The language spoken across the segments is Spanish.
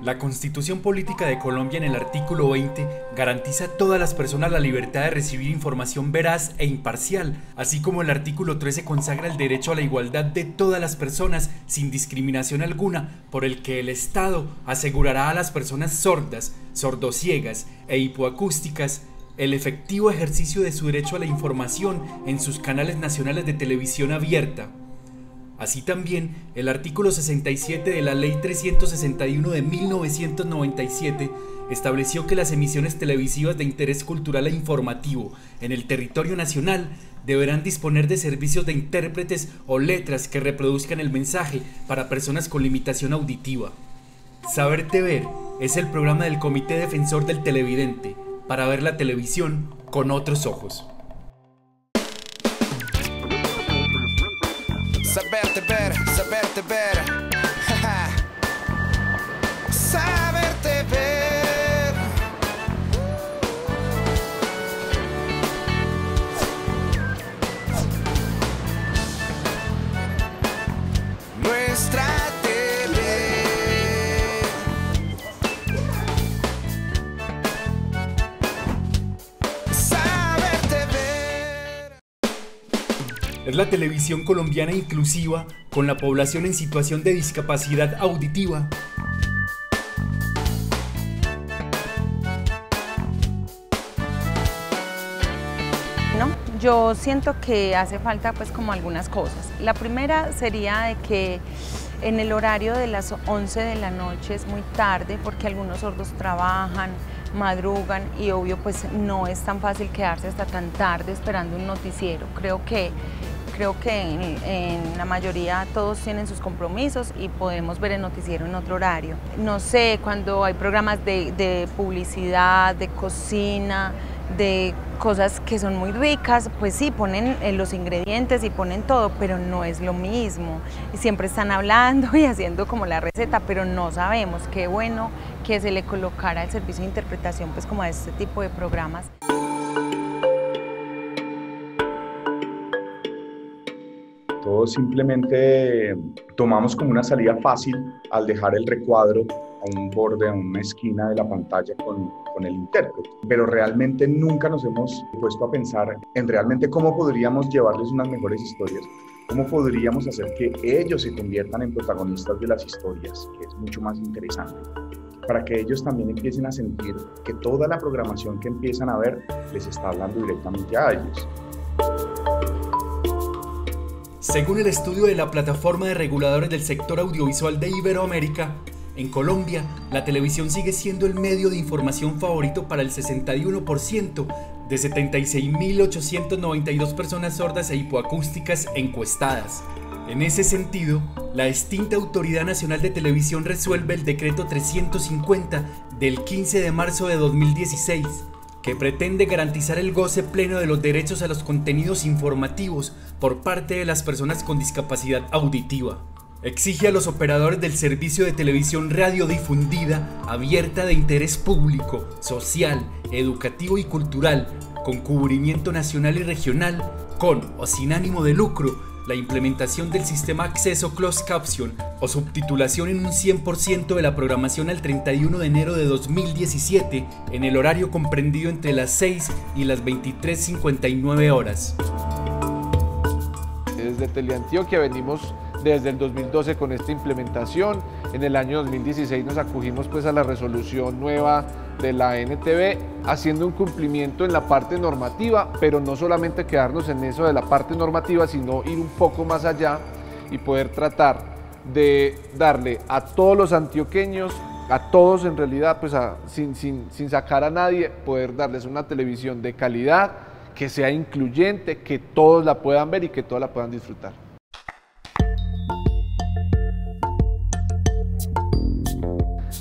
La Constitución Política de Colombia en el artículo 20 garantiza a todas las personas la libertad de recibir información veraz e imparcial, así como el artículo 13 consagra el derecho a la igualdad de todas las personas sin discriminación alguna, por el que el Estado asegurará a las personas sordas, sordociegas e hipoacústicas el efectivo ejercicio de su derecho a la información en sus canales nacionales de televisión abierta. Así también, el artículo 67 de la Ley 361 de 1997 estableció que las emisiones televisivas de interés cultural e informativo en el territorio nacional deberán disponer de servicios de intérpretes o letras que reproduzcan el mensaje para personas con limitación auditiva. Saberte Ver es el programa del Comité Defensor del Televidente para ver la televisión con otros ojos. Saberte ver, saberte ver. Saberte ver. Nuestra tele. Saberte ver. Es la televisión colombiana inclusiva con la población en situación de discapacidad auditiva. No, yo siento que hace falta pues como algunas cosas. La primera sería de que en el horario de las 11 de la noche es muy tarde porque algunos sordos trabajan, madrugan y obvio pues no es tan fácil quedarse hasta tan tarde esperando un noticiero. Creo que en la mayoría todos tienen sus compromisos y podemos ver el noticiero en otro horario. No sé, cuando hay programas de publicidad, de cocina, de cosas que son muy ricas, pues sí, ponen los ingredientes y ponen todo, pero no es lo mismo. Y siempre están hablando y haciendo como la receta, pero no sabemos. Qué bueno que se le colocara el servicio de interpretación pues como a este tipo de programas. Todos simplemente tomamos como una salida fácil al dejar el recuadro a un borde, a una esquina de la pantalla con el intérprete. Pero realmente nunca nos hemos puesto a pensar en realmente cómo podríamos llevarles unas mejores historias, cómo podríamos hacer que ellos se conviertan en protagonistas de las historias, que es mucho más interesante, para que ellos también empiecen a sentir que toda la programación que empiezan a ver les está hablando directamente a ellos. Según el estudio de la Plataforma de Reguladores del Sector Audiovisual de Iberoamérica, en Colombia, la televisión sigue siendo el medio de información favorito para el 61% de 76.892 personas sordas e hipoacústicas encuestadas. En ese sentido, la extinta Autoridad Nacional de Televisión resuelve el Decreto 350 del 15 de marzo de 2016, que pretende garantizar el goce pleno de los derechos a los contenidos informativos por parte de las personas con discapacidad auditiva. Exige a los operadores del servicio de televisión radiodifundida abierta de interés público, social, educativo y cultural, con cubrimiento nacional y regional, con o sin ánimo de lucro, la implementación del sistema acceso closed caption o subtitulación en un 100% de la programación al 31 de enero de 2017 en el horario comprendido entre las 6 y las 23:59 horas. Desde Teleantioquia venimos desde el 2012 con esta implementación. En el año 2016 nos acogimos pues a la resolución nueva de la NTV, haciendo un cumplimiento en la parte normativa, pero no solamente quedarnos en eso de la parte normativa, sino ir un poco más allá y poder tratar de darle a todos los antioqueños, a todos en realidad, pues sin sacar a nadie, poder darles una televisión de calidad, que sea incluyente, que todos la puedan ver y que todos la puedan disfrutar.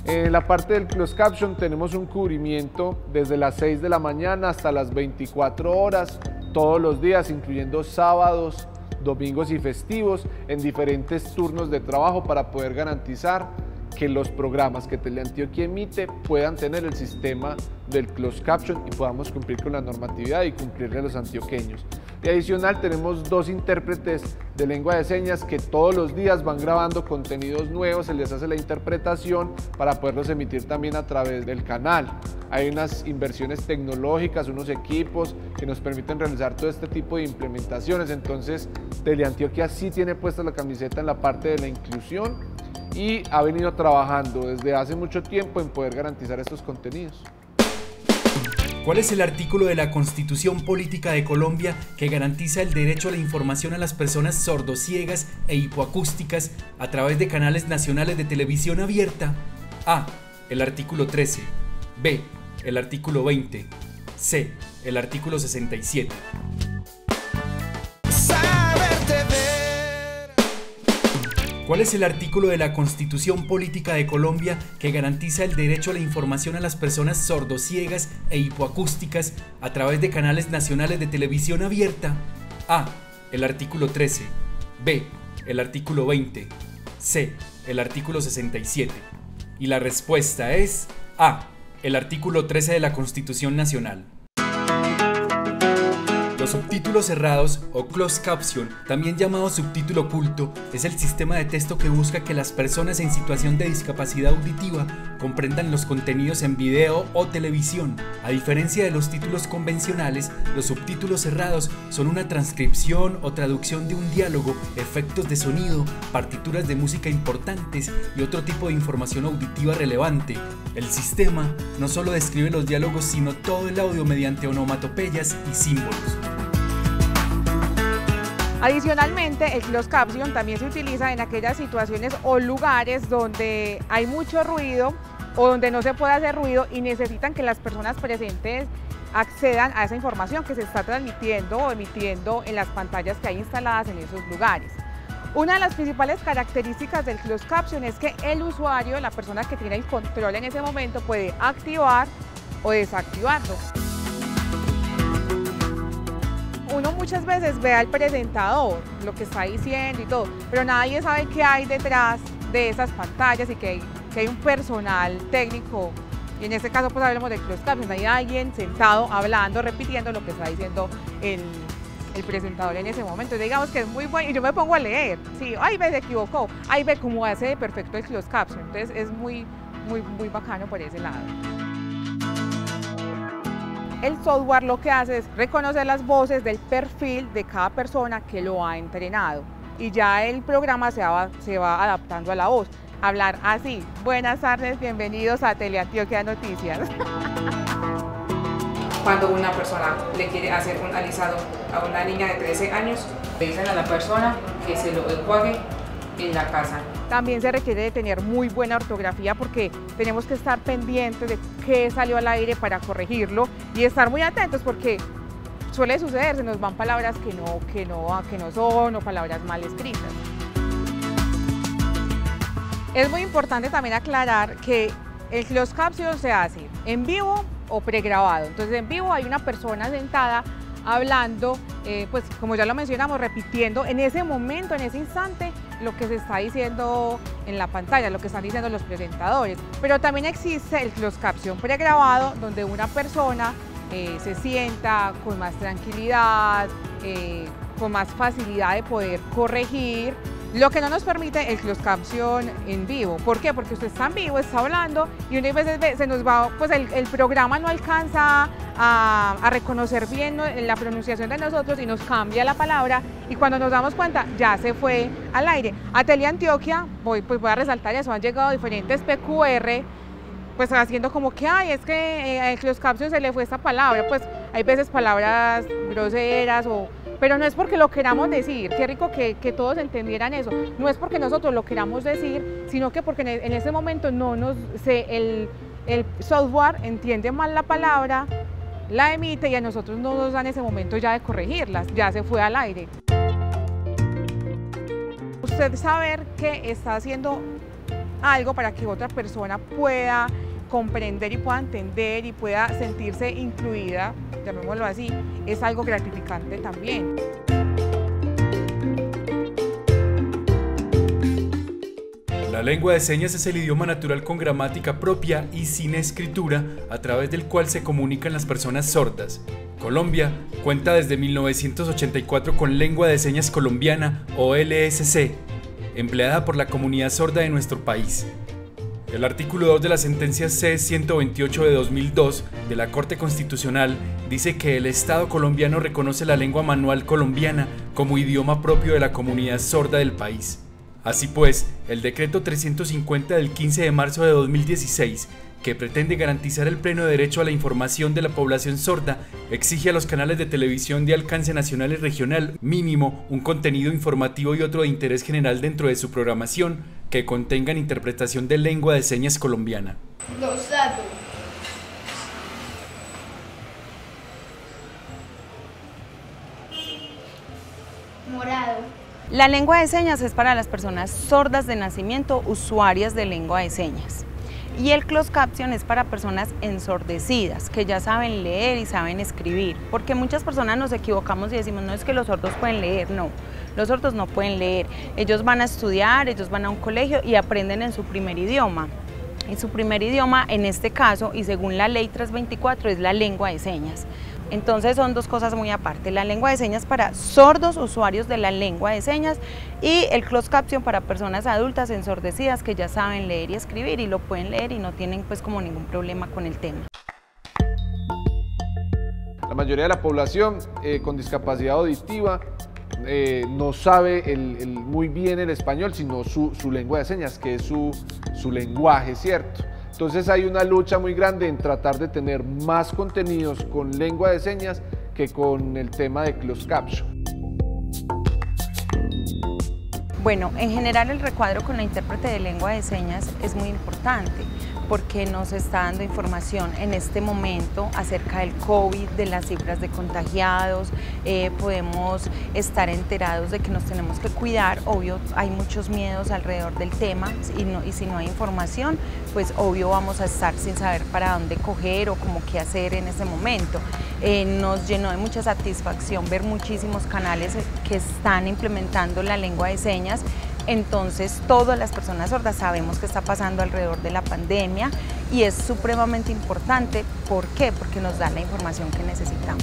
En la parte del closed caption tenemos un cubrimiento desde las 6 de la mañana hasta las 24 horas, todos los días, incluyendo sábados, domingos y festivos, en diferentes turnos de trabajo para poder garantizar que los programas que Teleantioquia emite puedan tener el sistema del closed caption y podamos cumplir con la normatividad y cumplirle a los antioqueños. Y adicional tenemos 2 intérpretes de lengua de señas que todos los días van grabando contenidos nuevos, se les hace la interpretación para poderlos emitir también a través del canal. Hay unas inversiones tecnológicas, unos equipos que nos permiten realizar todo este tipo de implementaciones. Entonces, Teleantioquia sí tiene puesta la camiseta en la parte de la inclusión y ha venido trabajando desde hace mucho tiempo en poder garantizar estos contenidos. ¿Cuál es el artículo de la Constitución Política de Colombia que garantiza el derecho a la información a las personas sordociegas e hipoacústicas a través de canales nacionales de televisión abierta? A. El artículo 13. B. El artículo 20. C. El artículo 67. Saberte ver. ¿Cuál es el artículo de la Constitución Política de Colombia que garantiza el derecho a la información a las personas sordociegas e hipoacústicas a través de canales nacionales de televisión abierta? A. El artículo 13. B. El artículo 20. C. El artículo 67. Y la respuesta es A. El artículo 13 de la Constitución Nacional. Los subtítulos cerrados o closed caption, también llamado subtítulo oculto, es el sistema de texto que busca que las personas en situación de discapacidad auditiva comprendan los contenidos en video o televisión. A diferencia de los títulos convencionales, los subtítulos cerrados son una transcripción o traducción de un diálogo, efectos de sonido, partituras de música importantes y otro tipo de información auditiva relevante. El sistema no solo describe los diálogos, sino todo el audio mediante onomatopeyas y símbolos. Adicionalmente, el closed caption también se utiliza en aquellas situaciones o lugares donde hay mucho ruido o donde no se puede hacer ruido y necesitan que las personas presentes accedan a esa información que se está transmitiendo o emitiendo en las pantallas que hay instaladas en esos lugares. Una de las principales características del closed caption es que el usuario, la persona que tiene el control en ese momento, puede activar o desactivarlo. Uno muchas veces ve al presentador, lo que está diciendo y todo, pero nadie sabe qué hay detrás de esas pantallas y que hay un personal técnico. Y en este caso pues hablamos de closed caption, hay alguien sentado hablando, repitiendo lo que está diciendo el presentador en ese momento. Digamos que es muy bueno y yo me pongo a leer, sí, ay ve, se equivocó, ay ve cómo hace de perfecto el closed caption, entonces es muy bacano por ese lado. El software lo que hace es reconocer las voces del perfil de cada persona que lo ha entrenado y ya el programa se va adaptando a la voz. Hablar así: buenas tardes, bienvenidos a Teleantioquia Noticias. Cuando una persona le quiere hacer un alisado a una niña de 13 años, le dicen a la persona que se lo enjuague en la casa. También se requiere de tener muy buena ortografía porque tenemos que estar pendientes de qué salió al aire para corregirlo y estar muy atentos porque suele suceder, se nos van palabras que no son o palabras mal escritas. Es muy importante también aclarar que el closed caption se hace en vivo o pregrabado. Entonces en vivo hay una persona sentada hablando, pues como ya lo mencionamos, repitiendo en ese momento, en ese instante, lo que se está diciendo en la pantalla, lo que están diciendo los presentadores. Pero también existe el closed caption pregrabado, donde una persona se sienta con más tranquilidad, con más facilidad de poder corregir, lo que no nos permite el closed caption en vivo. ¿Por qué? Porque usted está en vivo, está hablando y unas veces se nos va, pues el programa no alcanza a reconocer bien la pronunciación de nosotros y nos cambia la palabra y cuando nos damos cuenta ya se fue al aire. A Teleantioquia, voy a resaltar eso, han llegado diferentes PQR, pues haciendo como que, ay, es que el closed caption se le fue esta palabra, pues hay veces palabras groseras pero no es porque lo queramos decir, qué rico que todos entendieran eso, no es porque nosotros lo queramos decir, sino que porque en ese momento el software entiende mal la palabra, la emite y a nosotros no nos dan ese momento ya de corregirlas, ya se fue al aire. Usted saber que está haciendo algo para que otra persona pueda comprender y pueda entender y pueda sentirse incluida, llamémoslo así, es algo gratificante también. La lengua de señas es el idioma natural con gramática propia y sin escritura a través del cual se comunican las personas sordas. Colombia cuenta desde 1984 con Lengua de Señas Colombiana o LSC, empleada por la comunidad sorda de nuestro país. El artículo 2 de la sentencia C-128 de 2002 de la Corte Constitucional dice que el Estado colombiano reconoce la lengua manual colombiana como idioma propio de la comunidad sorda del país. Así pues, el decreto 350 del 15 de marzo de 2016, que pretende garantizar el pleno derecho a la información de la población sorda, exige a los canales de televisión de alcance nacional y regional mínimo un contenido informativo y otro de interés general dentro de su programación que contengan interpretación de lengua de señas colombiana. Rosado. Morado. La lengua de señas es para las personas sordas de nacimiento, usuarias de lengua de señas. Y el closed caption es para personas ensordecidas, que ya saben leer y saben escribir. Porque muchas personas nos equivocamos y decimos, no es que los sordos pueden leer, no. Los sordos no pueden leer. Ellos van a estudiar, ellos van a un colegio y aprenden en su primer idioma. Y su primer idioma, en este caso, y según la ley 324, es la lengua de señas. Entonces son dos cosas muy aparte, la lengua de señas para sordos usuarios de la lengua de señas y el closed caption para personas adultas ensordecidas que ya saben leer y escribir y lo pueden leer y no tienen pues como ningún problema con el tema. La mayoría de la población con discapacidad auditiva no sabe muy bien el español, sino su lengua de señas, que es su lenguaje, ¿cierto? Entonces hay una lucha muy grande en tratar de tener más contenidos con lengua de señas que con el tema de closed caption. Bueno, en general el recuadro con la intérprete de lengua de señas es muy importante porque nos está dando información en este momento acerca del COVID, de las cifras de contagiados, podemos estar enterados de que nos tenemos que cuidar, obvio hay muchos miedos alrededor del tema y si no hay información, pues obvio vamos a estar sin saber para dónde coger o cómo qué hacer en ese momento. Nos llenó de mucha satisfacción ver muchísimos canales que están implementando la lengua de señas. Entonces todas las personas sordas sabemos qué está pasando alrededor de la pandemia y es supremamente importante. ¿Por qué? Porque nos da la información que necesitamos.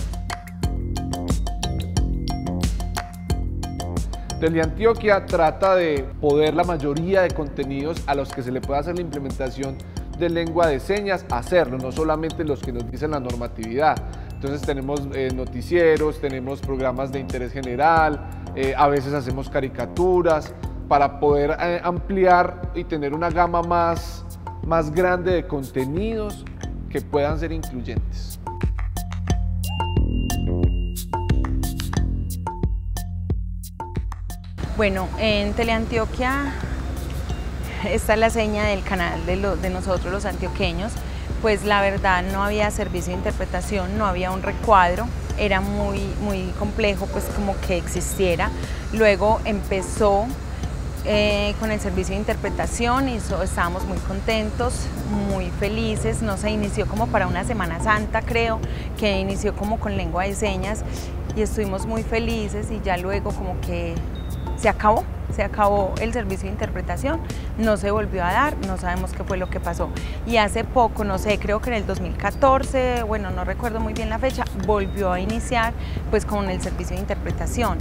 Teleantioquia trata de poder la mayoría de contenidos a los que se le pueda hacer la implementación de lengua de señas, hacerlo, no solamente los que nos dicen la normatividad. Entonces tenemos noticieros, tenemos programas de interés general, a veces hacemos caricaturas, para poder ampliar y tener una gama más grande de contenidos que puedan ser incluyentes. Bueno, en Teleantioquia esta es la seña del canal de nosotros los antioqueños, pues la verdad no había servicio de interpretación, no había un recuadro, era muy complejo pues como que existiera. Luego empezó con el servicio de interpretación y estábamos muy contentos, muy felices. No se inició como para una Semana Santa, creo, que inició como con lengua de señas y estuvimos muy felices y ya luego como que se acabó el servicio de interpretación, no se volvió a dar, no sabemos qué fue lo que pasó. Y hace poco, no sé, creo que en el 2014, bueno, no recuerdo muy bien la fecha, volvió a iniciar pues con el servicio de interpretación.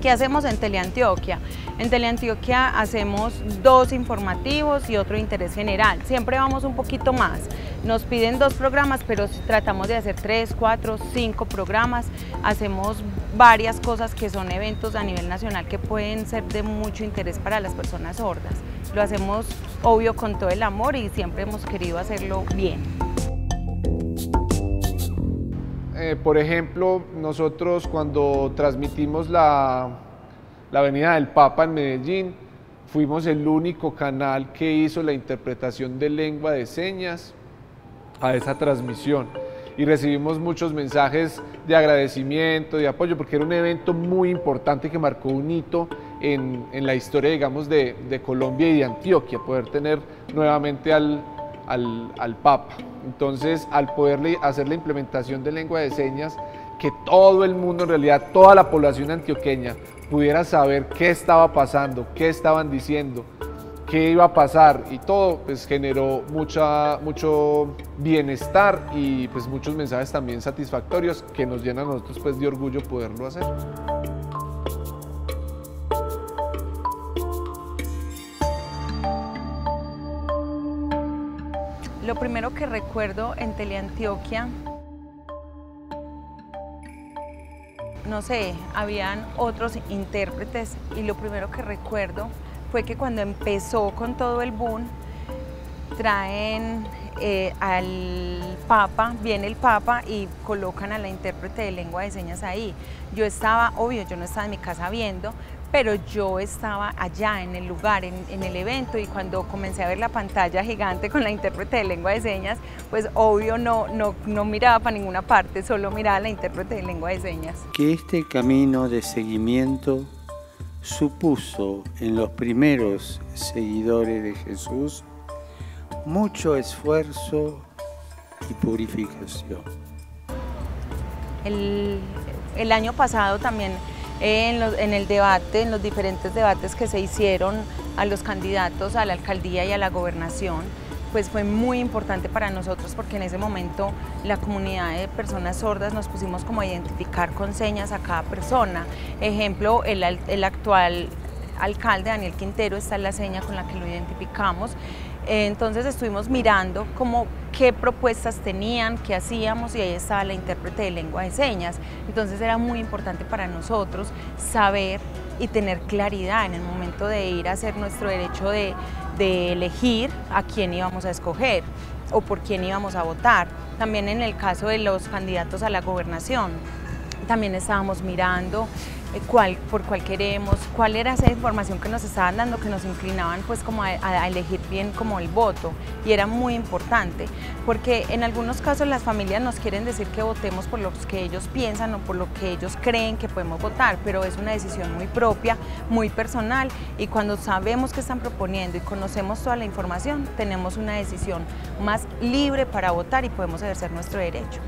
¿Qué hacemos en Teleantioquia? En Teleantioquia hacemos 2 informativos y otro de interés general. Siempre vamos un poquito más. Nos piden 2 programas, pero tratamos de hacer 3, 4, 5 programas. Hacemos varias cosas que son eventos a nivel nacional que pueden ser de mucho interés para las personas sordas. Lo hacemos, obvio, con todo el amor y siempre hemos querido hacerlo bien. Por ejemplo, nosotros cuando transmitimos la Avenida del Papa en Medellín, fuimos el único canal que hizo la interpretación de lengua de señas a esa transmisión y recibimos muchos mensajes de agradecimiento, de apoyo, porque era un evento muy importante que marcó un hito en la historia, digamos, de Colombia y de Antioquia, poder tener nuevamente al Papa. Entonces, al poderle hacer la implementación de lengua de señas, que todo el mundo, en realidad toda la población antioqueña pudiera saber qué estaba pasando, qué estaban diciendo, qué iba a pasar, y todo pues generó mucho bienestar y pues muchos mensajes también satisfactorios que nos llenan a nosotros pues de orgullo poderlo hacer. Lo primero que recuerdo en Teleantioquia, no sé, habían otros intérpretes, y lo primero que recuerdo fue que cuando empezó con todo el boom, traen al Papa, viene el Papa y colocan a la intérprete de lengua de señas ahí. Yo estaba, obvio, yo no estaba en mi casa viendo, pero yo estaba allá en el lugar, en el evento, y cuando comencé a ver la pantalla gigante con la intérprete de lengua de señas, pues obvio no miraba para ninguna parte, solo miraba a la intérprete de lengua de señas. Que este camino de seguimiento supuso en los primeros seguidores de Jesús mucho esfuerzo y purificación. El año pasado también en el debate, en los diferentes debates que se hicieron a los candidatos a la alcaldía y a la gobernación, pues fue muy importante para nosotros, porque en ese momento la comunidad de personas sordas nos pusimos como a identificar con señas a cada persona. Ejemplo, el actual alcalde Daniel Quintero está en la seña con la que lo identificamos. Entonces estuvimos mirando qué propuestas tenían, qué hacíamos, y ahí estaba la intérprete de lengua de señas. Entonces era muy importante para nosotros saber y tener claridad en el momento de ir a hacer nuestro derecho de elegir a quién íbamos a escoger o por quién íbamos a votar. También en el caso de los candidatos a la gobernación, también estábamos mirando por cuál queremos, cuál era esa información que nos estaban dando, que nos inclinaban pues como a elegir bien como el voto, y era muy importante, porque en algunos casos las familias nos quieren decir que votemos por lo que ellos piensan o por lo que ellos creen que podemos votar, pero es una decisión muy propia, muy personal, y cuando sabemos qué están proponiendo y conocemos toda la información, tenemos una decisión más libre para votar y podemos ejercer nuestro derecho.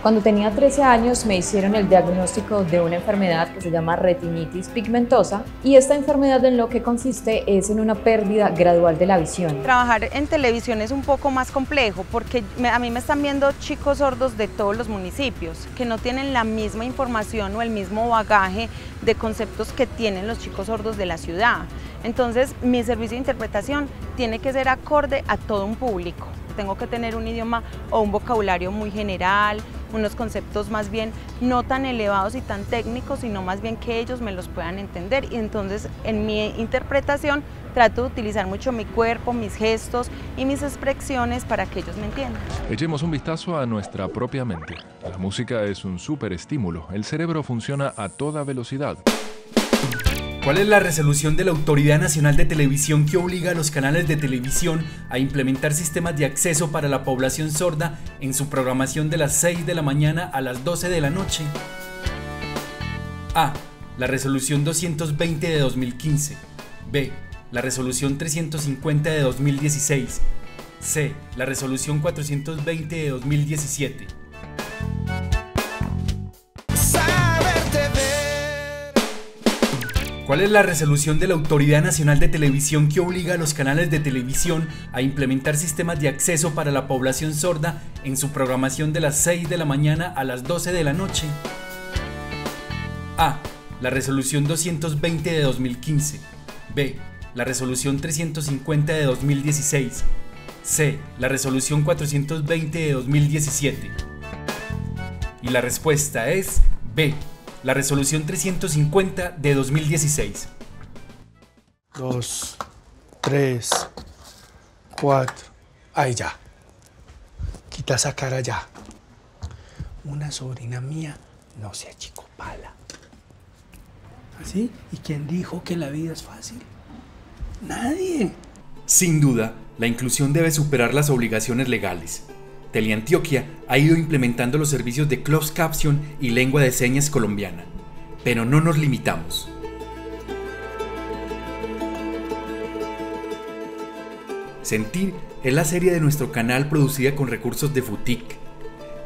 Cuando tenía 13 años me hicieron el diagnóstico de una enfermedad que se llama retinitis pigmentosa, y esta enfermedad en lo que consiste es en una pérdida gradual de la visión. Trabajar en televisión es un poco más complejo porque a mí me están viendo chicos sordos de todos los municipios que no tienen la misma información o el mismo bagaje de conceptos que tienen los chicos sordos de la ciudad. Entonces mi servicio de interpretación tiene que ser acorde a todo un público. Tengo que tener un idioma o un vocabulario muy general, unos conceptos más bien no tan elevados y tan técnicos, sino más bien que ellos me los puedan entender. Y entonces en mi interpretación trato de utilizar mucho mi cuerpo, mis gestos y mis expresiones para que ellos me entiendan. Echemos un vistazo a nuestra propia mente. La música es un súper estímulo. El cerebro funciona a toda velocidad. ¿Cuál es la resolución de la Autoridad Nacional de Televisión que obliga a los canales de televisión a implementar sistemas de acceso para la población sorda en su programación de las 6 de la mañana a las 12 de la noche? A. La resolución 220 de 2015. B. La resolución 350 de 2016. C. La resolución 420 de 2017. ¿Cuál es la resolución de la Autoridad Nacional de Televisión que obliga a los canales de televisión a implementar sistemas de acceso para la población sorda en su programación de las 6 de la mañana a las 12 de la noche? A. La resolución 220 de 2015. B. La resolución 350 de 2016. C. La resolución 420 de 2017. Y la respuesta es B. La resolución 350 de 2016. 2, 3, 4. Ahí ya. Quita esa cara ya. Una sobrina mía no se achicopala. ¿Así? ¿Y quién dijo que la vida es fácil? Nadie. Sin duda, la inclusión debe superar las obligaciones legales. Teleantioquia ha ido implementando los servicios de closed caption y lengua de señas colombiana, pero no nos limitamos. Sentir es la serie de nuestro canal producida con recursos de FUTIC,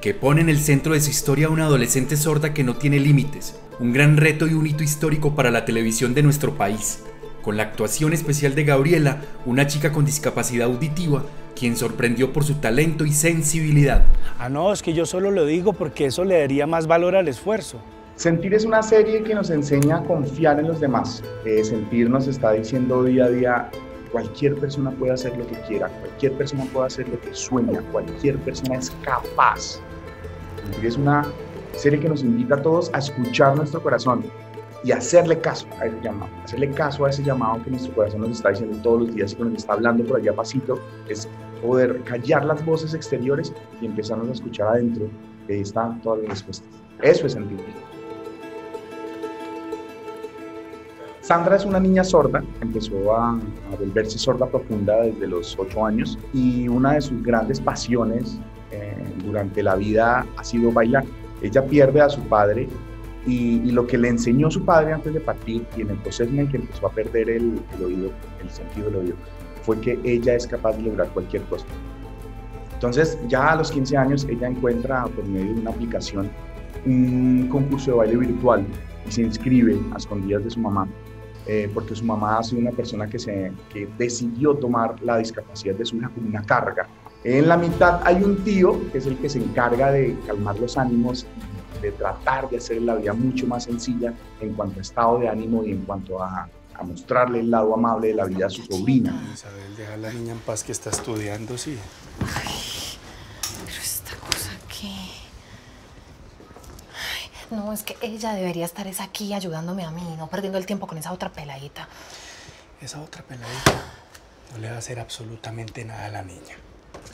que pone en el centro de su historia a una adolescente sorda que no tiene límites, un gran reto y un hito histórico para la televisión de nuestro país, con la actuación especial de Gabriela, una chica con discapacidad auditiva, quien sorprendió por su talento y sensibilidad. Ah, no, es que yo solo lo digo porque eso le daría más valor al esfuerzo. Sentir es una serie que nos enseña a confiar en los demás. Sentir nos está diciendo día a día, cualquier persona puede hacer lo que quiera, cualquier persona puede hacer lo que sueña, cualquier persona es capaz. Sentir es una serie que nos invita a todos a escuchar nuestro corazón y hacerle caso a ese llamado, hacerle caso a ese llamado que nuestro corazón nos está diciendo todos los días y que nos está hablando por allá pasito, es poder callar las voces exteriores y empezarnos a escuchar adentro, que están todas las respuestas. Eso es sentir. Sandra es una niña sorda, empezó a volverse sorda profunda desde los 8 años y una de sus grandes pasiones durante la vida ha sido bailar. Ella pierde a su padre y lo que le enseñó su padre antes de partir y en el proceso en el que empezó a perder el oído, el sentido del oído, fue que ella es capaz de lograr cualquier cosa. Entonces ya a los 15 años ella encuentra por medio de una aplicación un concurso de baile virtual y se inscribe a escondidas de su mamá, porque su mamá ha sido una persona que decidió tomar la discapacidad de su hija como una carga. En la mitad hay un tío que es el que se encarga de calmar los ánimos, de tratar de hacer la vida mucho más sencilla en cuanto a estado de ánimo y en cuanto a mostrarle el lado amable de la vida a su sobrina. Isabel, deja a la niña en paz que está estudiando, sí. Ay, pero esta cosa qué... Ay, no, es que ella debería estar aquí ayudándome a mí, no perdiendo el tiempo con esa otra peladita. Esa otra peladita no le va a hacer absolutamente nada a la niña.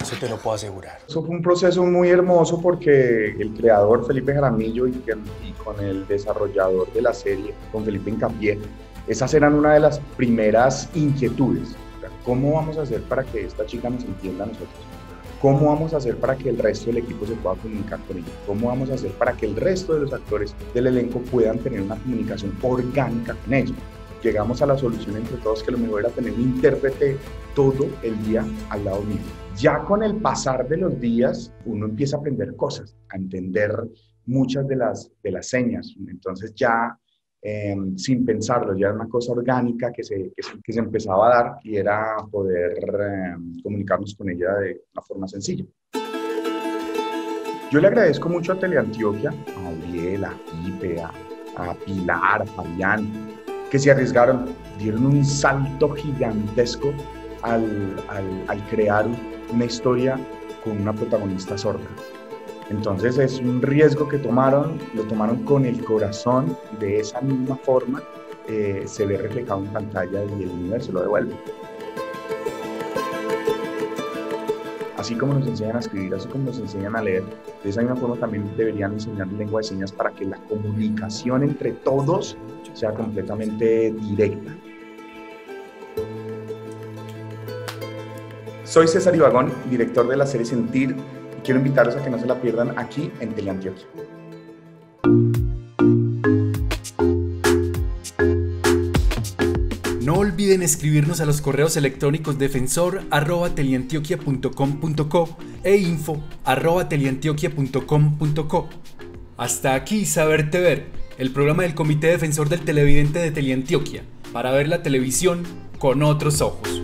Eso te lo puedo asegurar. Eso fue un proceso muy hermoso porque el creador Felipe Jaramillo y con el desarrollador de la serie, con Felipe Hincapié, esas eran una de las primeras inquietudes. ¿Cómo vamos a hacer para que esta chica nos entienda a nosotros? ¿Cómo vamos a hacer para que el resto del equipo se pueda comunicar con ella? ¿Cómo vamos a hacer para que el resto de los actores del elenco puedan tener una comunicación orgánica con ella? Llegamos a la solución entre todos que lo mejor era tener un intérprete todo el día al lado mío. Ya con el pasar de los días, uno empieza a aprender cosas, a entender muchas de las señas. Entonces ya, sin pensarlo, ya era una cosa orgánica que se empezaba a dar y era poder comunicarnos con ella de una forma sencilla. Yo le agradezco mucho a Teleantioquia, a Auriel, a Pipe, a Pilar, a Fabián, que se arriesgaron, dieron un salto gigantesco al crear una historia con una protagonista sorda. Entonces es un riesgo que tomaron, lo tomaron con el corazón, de esa misma forma se ve reflejado en pantalla y el universo lo devuelve. Así como nos enseñan a escribir, así como nos enseñan a leer, de esa misma forma también deberían enseñar lengua de señas para que la comunicación entre todos sea completamente directa. Soy César Ibagón, director de la serie Sentir, y quiero invitarlos a que no se la pierdan aquí en Teleantioquia. No olviden escribirnos a los correos electrónicos defensor@teleantioquia.com.co e info@teleantioquia.com.co. Hasta aquí Saberte Ver, el programa del Comité Defensor del Televidente de Teleantioquia, para ver la televisión con otros ojos.